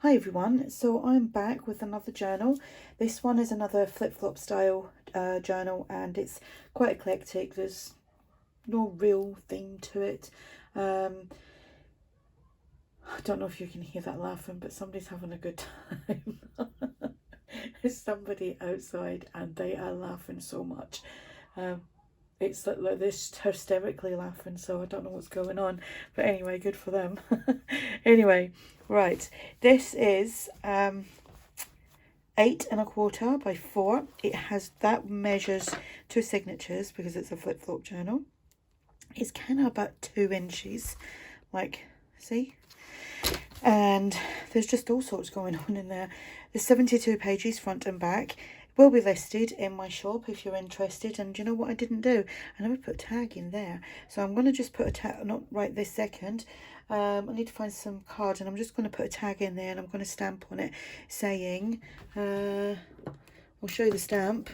Hi everyone, so I'm back with another journal. This one is another flip-flop style journal, and it's quite eclectic. There's no real theme to it. I don't know if you can hear that laughing, but somebody's having a good time. There's somebody outside and they are laughing so much. It's like they're hysterically laughing, so I don't know what's going on. But anyway, good for them. Anyway, right. This is 8¼ by 4. It has that measures 2 signatures because it's a flip-flop journal. It's kind of about 2 inches, like, see? And there's just all sorts going on in there. There's 72 pages front and back. Will be listed in my shop if you're interested. And do you know what I didn't do? I never put a tag in there, so I'm going to just put a tag, not right this second. I need to find some cards, and I'm just going to put a tag in there, and I'm going to stamp on it saying I'll show you the stamp.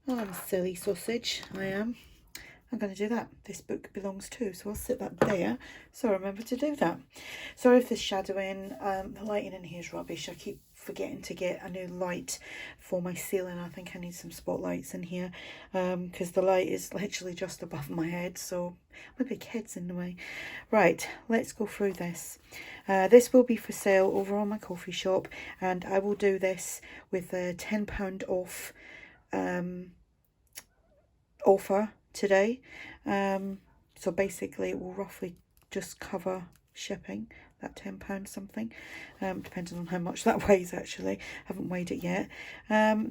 Oh, I'm a silly sausage, I am. I'm going to do that. This book belongs to, so I'll sit that there, so I remember to do that. Sorry if there's shadowing. The lighting in here is rubbish. I keep forgetting to get a new light for my ceiling. I think I need some spotlights in here because the light is literally just above my head, so my big head's in the way. Right, let's go through this. This will be for sale over on my coffee shop, and I will do this with a £10 off offer today. So basically it will roughly just cover shipping, that £10 something, depending on how much that weighs. Actually, haven't weighed it yet.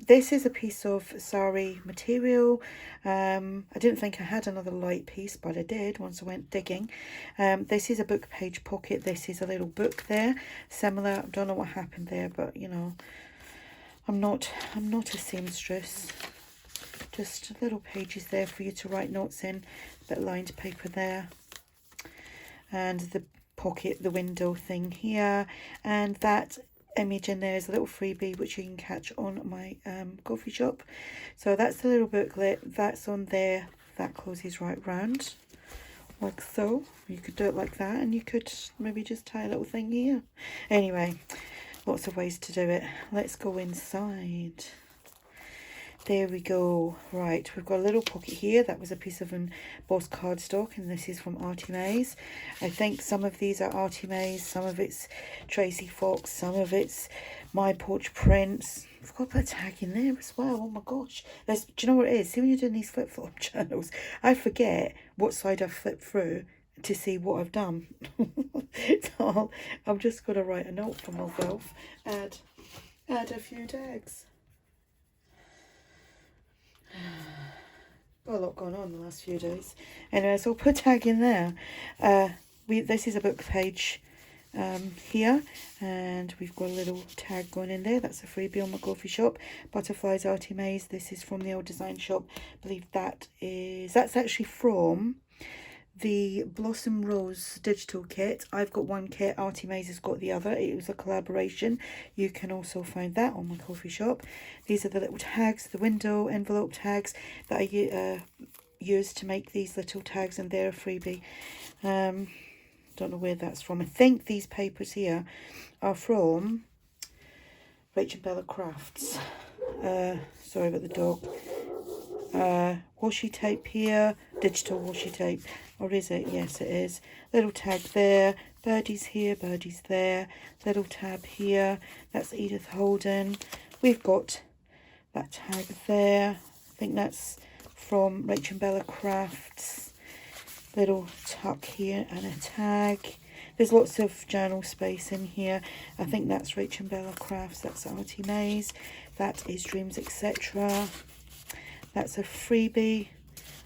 This is a piece of sari material. I didn't think I had another light piece, but I did once I went digging. This is a book page pocket. This is a little book there, similar. I don't know what happened there, but you know, I'm not a seamstress. Just little pages there for you to write notes in, a bit of lined paper there, and the pocket, the window thing here, and that image in there is a little freebie which you can catch on my coffee shop. So that's the little booklet, that's on there, that closes right round like so. You could do it like that, and you could maybe just tie a little thing here. Anyway, lots of ways to do it. Let's go inside. There we go. Right, we've got a little pocket here. That was a piece of embossed cardstock, and this is from ARTYmaze. I think some of these are ARTYmaze, some of it's Tracie Fox, some of it's MyPorchPrints. I've got to put a tag in there as well. Oh my gosh. Do you know what it is? See, when you're doing these flip-flop journals, I forget what side I've flipped through to see what I've done. So I'm just going to write a note for myself. Add a few tags. Got a lot going on the last few days. Anyway, so I'll put a tag in there. This is a book page here, and we've got a little tag going in there. That's a freebie on my coffee shop. Butterflies ARTYmaze. This is from the old design shop. I believe that's actually from the Blossom Rose digital kit. I've got one kit, ARTYmaze has got the other. It was a collaboration. You can also find that on my coffee shop. These are the little tags, the window envelope tags that I use to make these little tags, and they're a freebie. Don't know where that's from. I think these papers here are from Rachel Bella Crafts. Sorry about the dog. Washi tape here, digital washi tape, or is it? Yes, it is. Little tag there, birdies here, birdies there, little tab here, that's Edith Holden. We've got that tag there, I think that's from Rachel Bella Crafts. Little tuck here and a tag. There's lots of journal space in here. I think that's Rachel Bella Crafts, that's ARTYmaze, that is Dreams Etc. That's a freebie.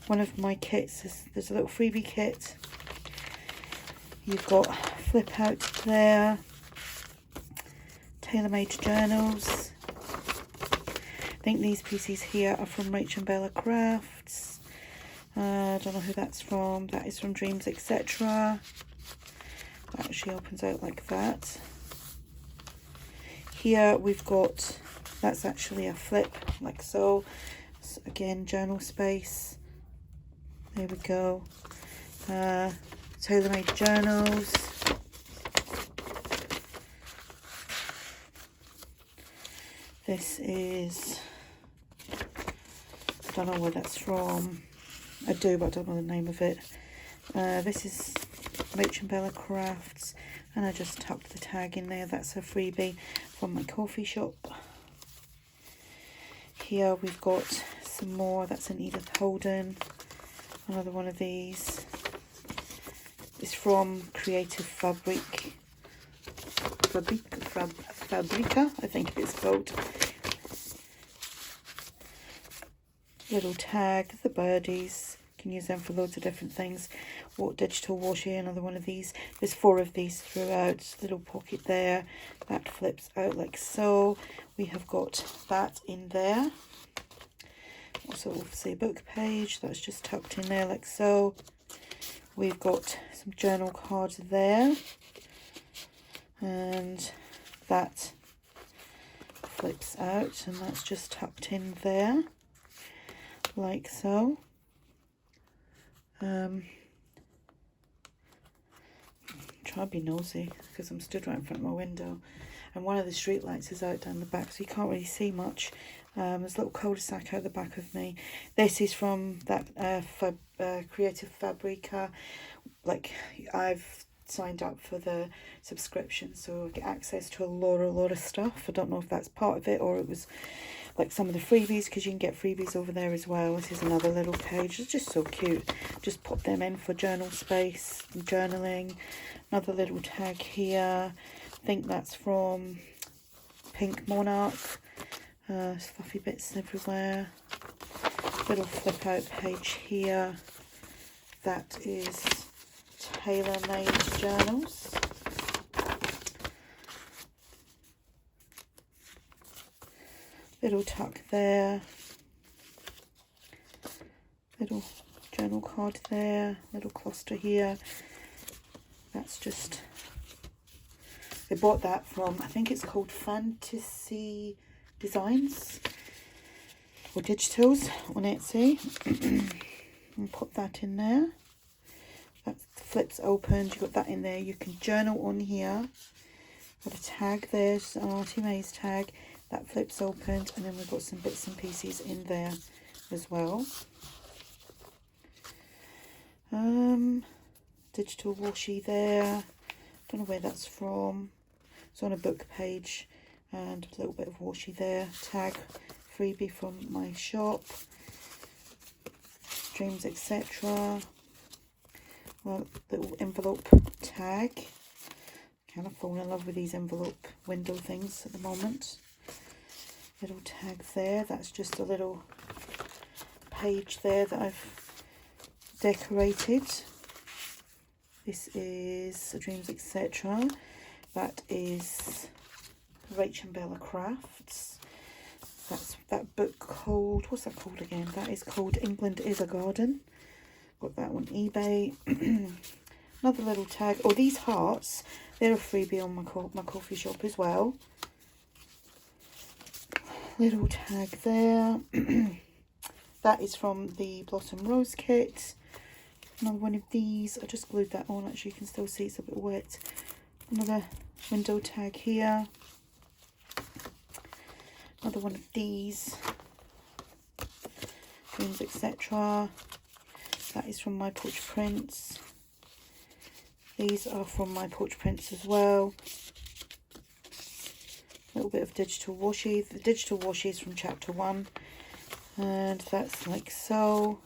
One of my kits, there's a little freebie kit. You've got flip out there. TaylorMadeJournals. I think these pieces here are from Rachel Bella Crafts. I don't know who that's from. That is from Dreams Etc. That actually opens out like that. Here we've got, that's actually a flip, like so. Again, journal space. There we go. TaylorMadeJournals. This is, I don't know where that's from. I do, but I don't know the name of it. This is Rach and Bella Crafts, and I just tucked the tag in there. That's a freebie from my coffee shop. Here we've got some more. That's an Edith Holden. Another one of these. It's from Creative Fabrica, I think it's called. Little tag, the birdies. You can use them for loads of different things. Digital washi, another one of these. There's 4 of these throughout. Little pocket there. That flips out like so. We have got that in there. Also, obviously a book page. That's just tucked in there like so. We've got some journal cards there. And that flips out. And that's just tucked in there. Like so. Try to be nosy because I'm stood right in front of my window, and one of the street lights is out down the back, so you can't really see much. There's a little cul-de-sac out the back of me. This is from that Creative Fabrica. Like, I've signed up for the subscription, so I get access to a lot of stuff. I don't know if that's part of it or it was like some of the freebies, because you can get freebies over there as well. This is another little page. It's just so cute. Just pop them in for journal space and journaling. Another little tag here. I think that's from Pink Monarch. Fluffy bits everywhere. Little flip out page here. That is TaylorMadeJournals. Little tuck there. Little journal card there. Little cluster here. That's just, they bought that from, I think it's called Fantasy Designs or Digitals on Etsy. And put that in there. That flips open. You've got that in there. You can journal on here. Got a tag there, just an ARTYmaze tag. That flips open, and then we've got some bits and pieces in there as well. Digital washi there. Don't know where that's from. It's on a book page, and a little bit of washi there. Tag freebie from my shop. Dreams, etc. Well, little envelope tag. Kind of falling in love with these envelope window things at the moment. Little tag there. That's just a little page there that I've decorated. This is Dreams, etc. That is Rach and Bella Crafts. That's that book called, what's that called again? That is called England is a Garden. Got that on eBay. Another little tag. Oh, these hearts, they're a freebie on my coffee shop as well. Little tag there. That is from the Blossom Rose kit. Another one of these. I just glued that on. Actually, you can still see it's a bit wet. Another window tag here. Another one of these. Dreams, etc. That is from MyPorchPrints. These are from MyPorchPrints as well. A little bit of digital washi. The digital washi is from chapter 1, and that's like so.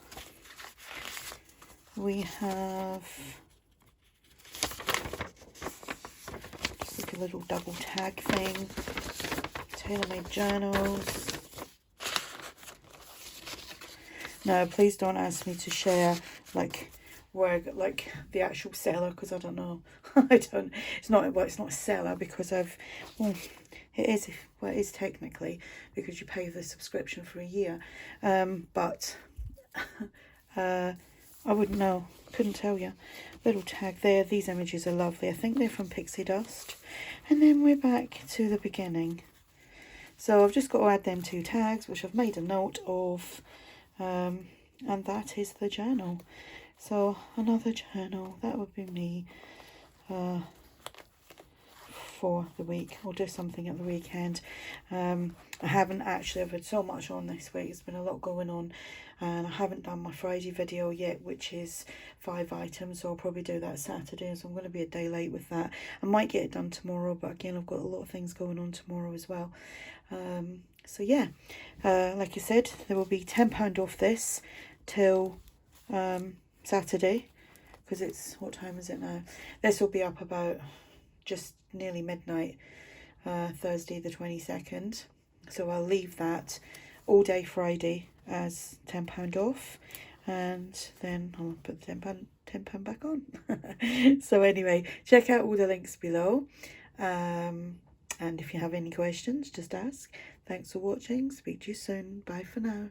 We have just like a little double tag thing. TaylorMadeJournals. No, please don't ask me to share like where, like the actual seller, because I don't know. I don't. It's not. Well, it's not a seller because I've. Well, it is. Well, it is technically because you pay the subscription for a year. But I wouldn't know. Couldn't tell you. Little tag there. These images are lovely. I think they're from Pixie Dust. And then we're back to the beginning. So I've just got to add them 2 tags, which I've made a note of. And that is the journal. So another journal. That would be me. for the week. I'll do something at the weekend. I haven't actually, I've had so much on this week. It's been a lot going on, and I haven't done my Friday video yet, which is 5 items, so I'll probably do that Saturday, so I'm going to be a day late with that. I might get it done tomorrow, but again, I've got a lot of things going on tomorrow as well. So yeah, like I said, there will be £10 off this till Saturday, because it's, what time is it now? This will be up about just nearly midnight, Thursday the 22nd. So I'll leave that all day Friday as £10 off, and then I'll put the £10 back on. So anyway, check out all the links below, and if you have any questions, just ask. Thanks for watching. Speak to you soon. Bye for now.